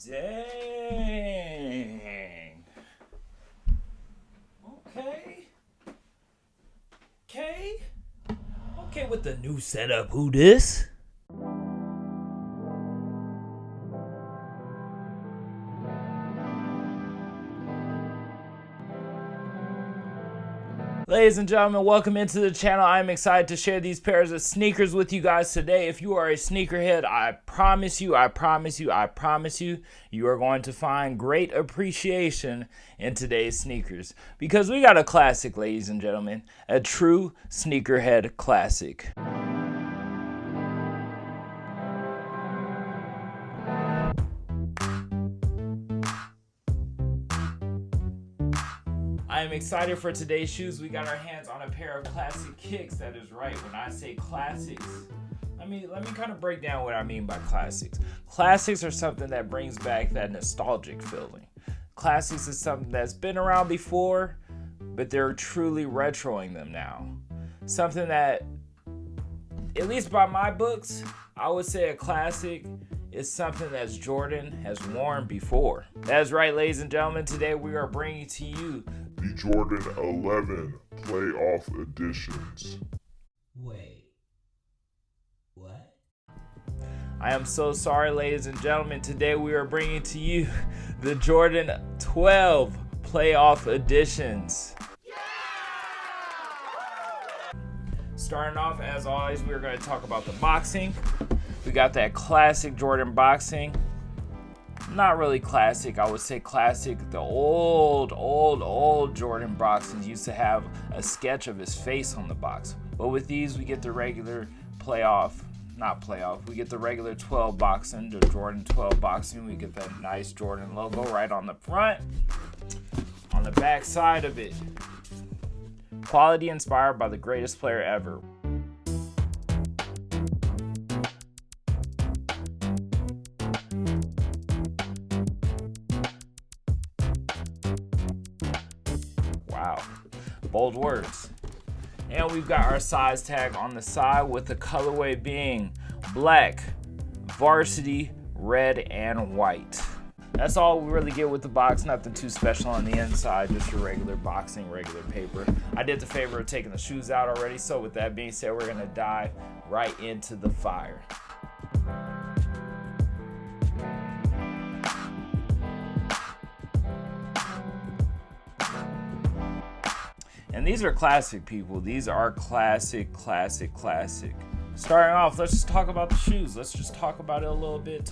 Dang. Okay. Okay with the new setup. Who this? Ladies and gentlemen, welcome into the channel. I'm excited to share these pairs of sneakers with you guys today. If you are a sneakerhead, I promise you, you are going to find great appreciation in today's sneakers. Because we got a classic, ladies and gentlemen. A true sneakerhead classic. I am excited for today's shoes. We got our hands on a pair of classic kicks. That is right. When I say classics, let me kind of break down what I mean by classics. Classics are something that brings back that nostalgic feeling. Classics is something that's been around before, but they're truly retroing them now. Something that, at least by my books, I would say a classic is something that Jordan has worn before. That's right, ladies and gentlemen. Today we are bringing to you the Jordan 11 Playoff Editions. Wait, what? I am so sorry, ladies and gentlemen. Today we are bringing to you the Jordan 12 Playoff Editions. Starting off, as always, we're going to talk about the boxing. We got that classic Jordan boxing. Not really classic, I would say classic. The old Jordan boxings used to have a sketch of his face on the box. But with these, we get the regular we get the regular 12 boxing, the Jordan 12 boxing. We get that nice Jordan logo right on the front. On the back side of it, quality inspired by the greatest player ever. Wow, bold words. And we've got our size tag on the side with the colorway being black, varsity, red, and white. That's all we really get with the box. Nothing too special on the inside, just your regular boxing, regular paper. I did the favor of taking the shoes out already, so with that being said, we're gonna dive right into the fire. And these are classic, people. These are classic. Starting off, let's just talk about the shoes. Let's just talk about it a little bit.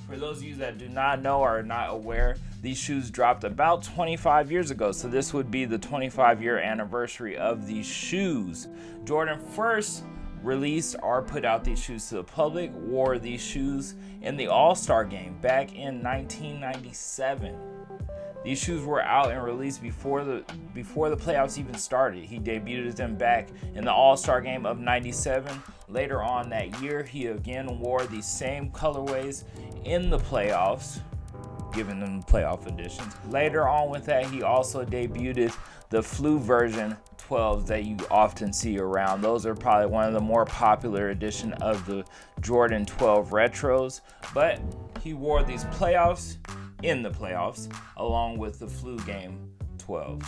For those of you that do not know or are not aware, these shoes dropped about 25 years ago. So this would be the 25-year anniversary of these shoes. Jordan first released or put out these shoes to the public, wore these shoes in the All-Star game back in 1997. These shoes were out and released before the playoffs even started. He debuted them back in the All-Star game of 97. Later on that year, he again wore these same colorways in the playoffs, giving them playoff editions. Later on with that, he also debuted the Flu version 12s that you often see around. Those are probably one of the more popular edition of the Jordan 12 retros, but he wore these in the playoffs along with the Flu game 12s.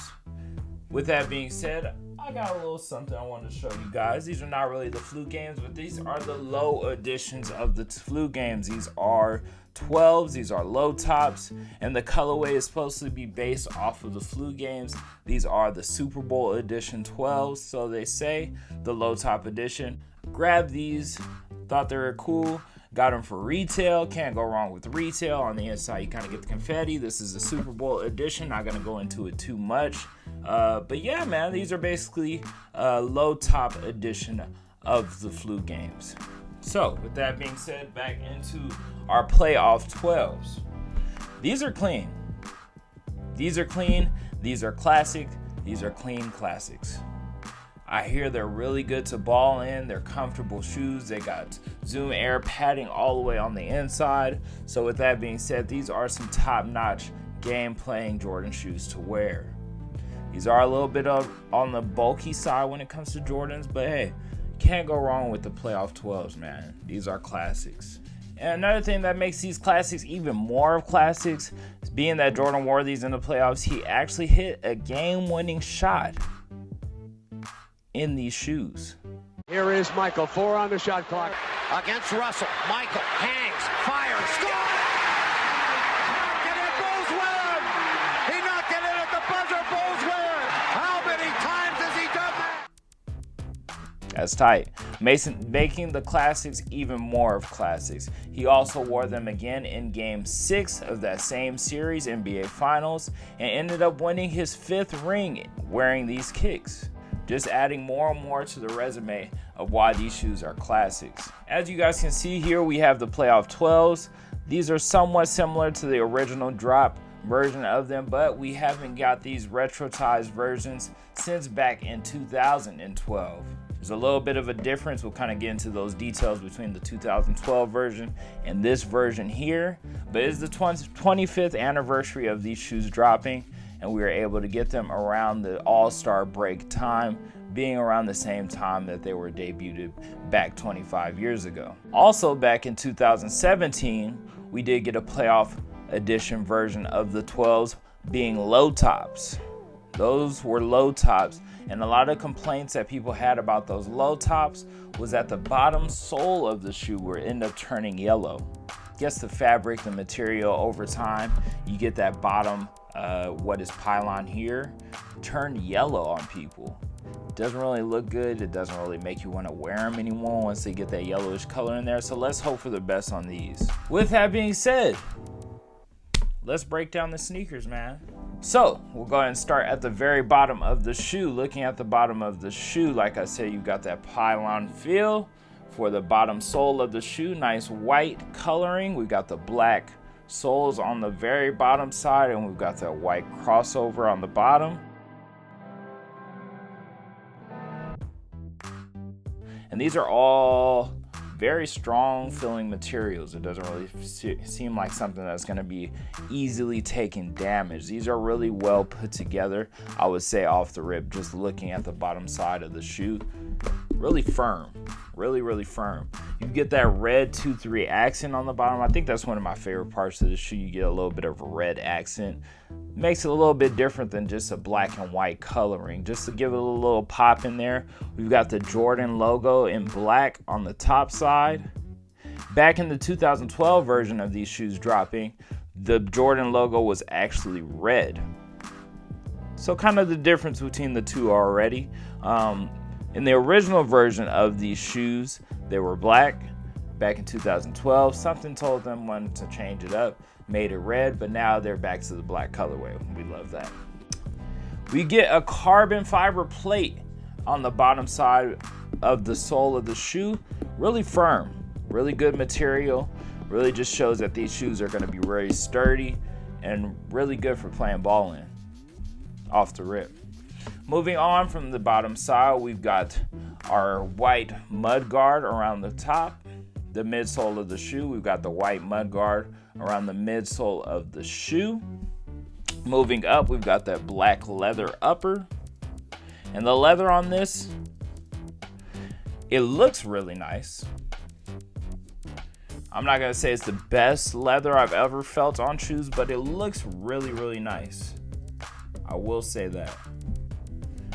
With that being said, I got a little something I wanted to show you guys. These are not really the Flu games, but these are the low editions of the Flu games. These are 12s, these are low tops, and the colorway is supposed to be based off of the Flu games. These are the Super Bowl edition 12s, so they say, the low top edition. Grab these, thought they were cool. Got them for retail. Can't go wrong with retail. On the inside, you kind of get the confetti. This is the Super Bowl edition. Not going to go into it too much. But yeah, man, these are basically a low top edition of the Flu games. So, with that being said, back into our playoff 12s. These are clean. These are classic. These are clean classics. I hear they're really good to ball in. They're comfortable shoes. They got Zoom Air padding all the way on the inside. So with that being said, these are some top-notch game-playing Jordan shoes to wear. These are a little bit on the bulky side when it comes to Jordans, but hey, can't go wrong with the playoff 12s, man. These are classics. And another thing that makes these classics even more of classics is being that Jordan wore these in the playoffs, he actually hit a game-winning shot in these shoes. Here is Michael, 4 on the shot clock. Against Russell, Michael hangs, fires, scores! Knocked it in, Bulls win! He knocked it in at the buzzer, Bulls win! How many times has he done that? That's tight. Making the classics even more of classics. He also wore them again in Game 6 of that same series, NBA Finals, and ended up winning his 5th ring wearing these kicks. Just adding more and more to the resume of why these shoes are classics. As you guys can see here, we have the playoff 12s. These are somewhat similar to the original drop version of them, but we haven't got these retrotized versions since back in 2012. There's a little bit of a difference. We'll kind of get into those details between the 2012 version and this version here, but it's the 25th anniversary of these shoes dropping, and we were able to get them around the All-Star break time, being around the same time that they were debuted back 25 years ago. Also back in 2017, we did get a playoff edition version of the 12s being low tops. Those were low tops, and a lot of complaints that people had about those low tops was that the bottom sole of the shoe would end up turning yellow. Guess the fabric, the material over time, you get that bottom what is pylon here turned yellow on people. It doesn't really look good. It doesn't really make you want to wear them anymore once they get that yellowish color in there. So let's hope for the best on these. With that being said, let's break down the sneakers, man. So we'll go ahead and start at the very bottom of the shoe. Looking at the bottom of the shoe, like I said, you got that pylon feel for the bottom sole of the shoe. Nice white coloring. We got the black soles on the very bottom side, and we've got that white crossover on the bottom. And these are all very strong filling materials. It doesn't really seem like something that's going to be easily taking damage. These are really well put together, I would say, off the rip, just looking at the bottom side of the shoe. Really firm, really firm. You get that red 2-3 accent on the bottom. I think that's one of my favorite parts of the shoe. You get a little bit of a red accent. Makes it a little bit different than just a black and white coloring. Just to give it a little pop in there, we've got the Jordan logo in black on the top side. Back in the 2012 version of these shoes dropping, the Jordan logo was actually red. So kind of the difference between the two already. In the original version of these shoes, they were black. Back in 2012, something told them wanted to change it up, made it red, but now they're back to the black colorway. We love that. We get a carbon fiber plate on the bottom side of the sole of the shoe. Really firm, really good material. Really just shows that these shoes are going to be very sturdy and really good for playing ball in, off the rip. Moving on from the bottom side, we've got our white mud guard around the top. The midsole of the shoe, we've got the white mud guard around the midsole of the shoe. Moving up, we've got that black leather upper. And the leather on this, it looks really nice. I'm not gonna say it's the best leather I've ever felt on shoes, but it looks really nice. I will say that.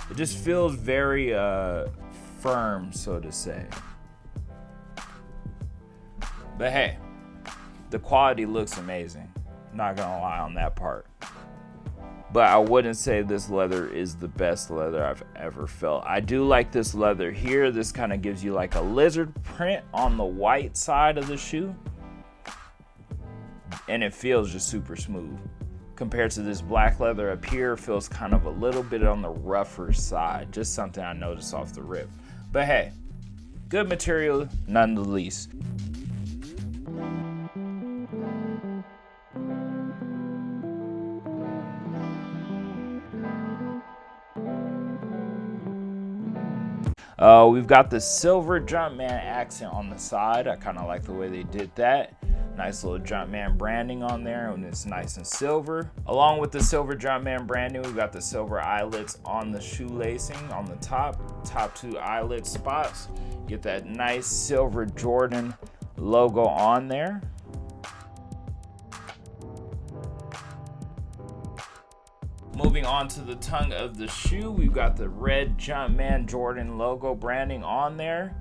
It just feels very firm, so to say. But hey, the quality looks amazing. Not gonna lie on that part. But I wouldn't say this leather is the best leather I've ever felt. I do like this leather here. This kind of gives you like a lizard print on the white side of the shoe. And it feels just super smooth. Compared to this black leather up here, feels kind of a little bit on the rougher side. Just something I noticed off the rip. But hey, good material none the least. We've got the silver Jumpman accent on the side. I kind of like the way they did that. Nice little Jumpman branding on there, and it's nice and silver. Along with the silver Jumpman branding, we've got the silver eyelets on the shoelacing on the top two eyelet spots. Get that nice silver Jordan logo on there. Moving on to the tongue of the shoe, we've got the red Jumpman Jordan logo branding on there.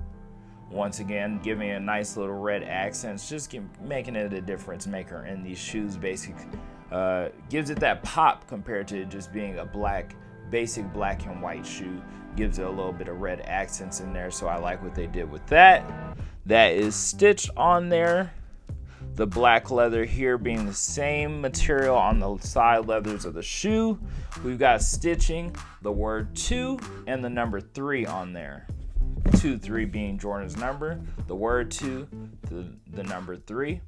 Once again, giving a nice little red accents, just making it a difference maker in these shoes. Gives it that pop compared to just being a basic black and white shoe. Gives it a little bit of red accents in there, so I like what they did with that. That is stitched on there. The black leather here being the same material on the side leathers of the shoe. We've got stitching the word 2 and the number 3 on there. 2-3 being Jordan's number, the word 2, the number 3.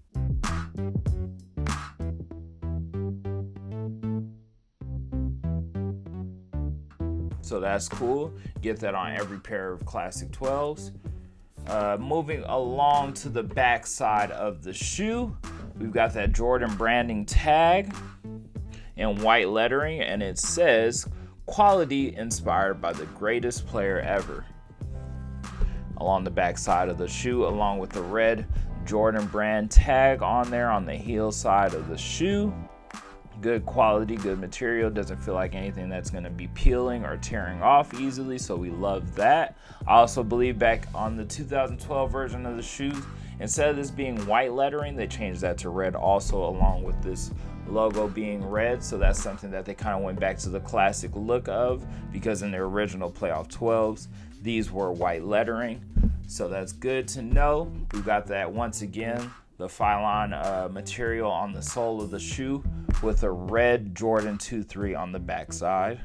So that's cool. Get that on every pair of Classic 12s. Moving along to the back side of the shoe, we've got that Jordan branding tag in white lettering, and it says quality inspired by the greatest player ever along the back side of the shoe, along with the red Jordan brand tag on there on the heel side of the shoe. Good quality, good material. Doesn't feel like anything that's going to be peeling or tearing off easily, so we love that. I also believe back on the 2012 version of the shoes, instead of this being white lettering, they changed that to red also, along with this logo being red. So that's something that they kind of went back to the classic look of, because in their original playoff 12s, these were white lettering. So that's good to know. We've got that once again, the Phylon material on the sole of the shoe with a red Jordan 2-3 on the back side.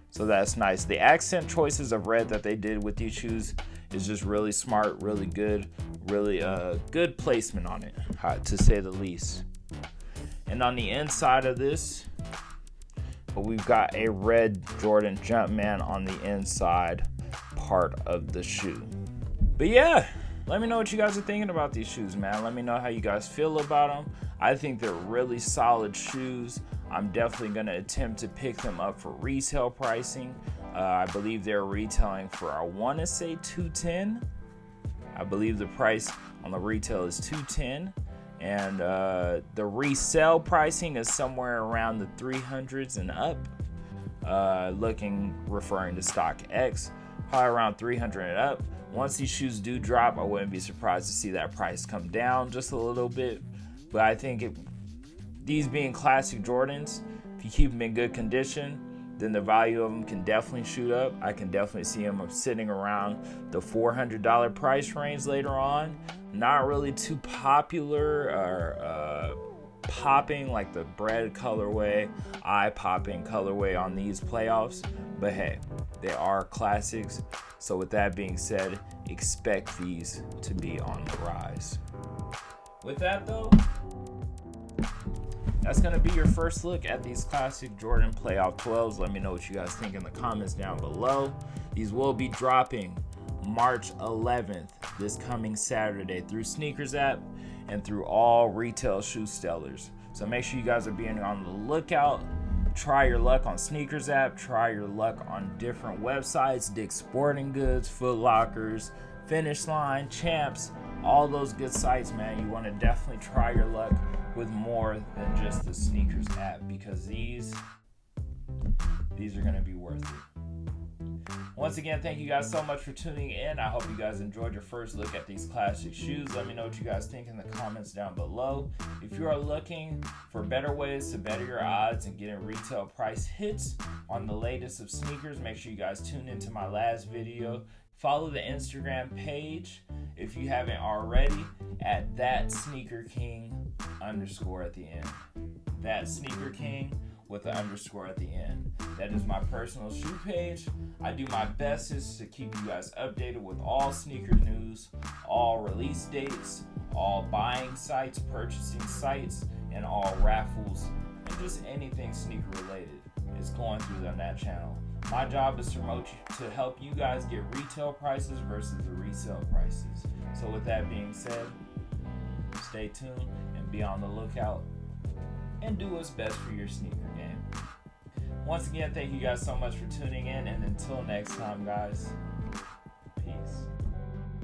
So that's nice. The accent choices of red that they did with these shoes is just really smart, really good, really good placement on it, to say the least. And on the inside of this, we've got a red Jordan Jumpman on the inside part of the shoe. But yeah, let me know what you guys are thinking about these shoes, man. Let me know how you guys feel about them. I think they're really solid shoes. I'm definitely going to attempt to pick them up for retail pricing. I believe they're retailing for, I want to say $210. I believe the price on the retail is $210. And the resale pricing is somewhere around the 300s and up. Referring to StockX, probably around 300 and up. Once these shoes do drop, I wouldn't be surprised to see that price come down just a little bit. But I think these being classic Jordans, if you keep them in good condition, then the value of them can definitely shoot up. I can definitely see them sitting around the $400 price range later on. Not really too popular or popping like the bread colorway, eye-popping colorway on these playoffs. But hey, they are classics. So with that being said, expect these to be on the rise. With that though, that's going to be your first look at these classic Jordan playoff 12s. Let me know what you guys think in the comments down below. These will be dropping March 11th, this coming Saturday, through Sneakers app and through all retail shoe sellers. So make sure you guys are being on the lookout. Try your luck on Sneakers app. Try your luck on different websites, Dick's Sporting Goods, Foot Lockers, Finish Line, Champs, all those good sites, man. You want to definitely try your luck with more than just the Sneakers app, because these are going to be worth it. Once again, thank you guys so much for tuning in. I hope you guys enjoyed your first look at these classic shoes. Let me know what you guys think in the comments down below. If you are looking for better ways to better your odds and getting retail price hits on the latest of sneakers, make sure you guys tune into my last video. Follow the Instagram page if you haven't already at @ThatSneakerKing_ at the end. @ThatSneakerKing with the underscore at the end. That is my personal shoe page. I do my bestest to keep you guys updated with all sneaker news, all release dates, all buying sites, purchasing sites, and all raffles, and just anything sneaker related is going through on that channel. My job is to help you guys get retail prices versus the resale prices. So with that being said, stay tuned and be on the lookout and do what's best for your sneaker game. Once again, thank you guys so much for tuning in, and until next time, guys,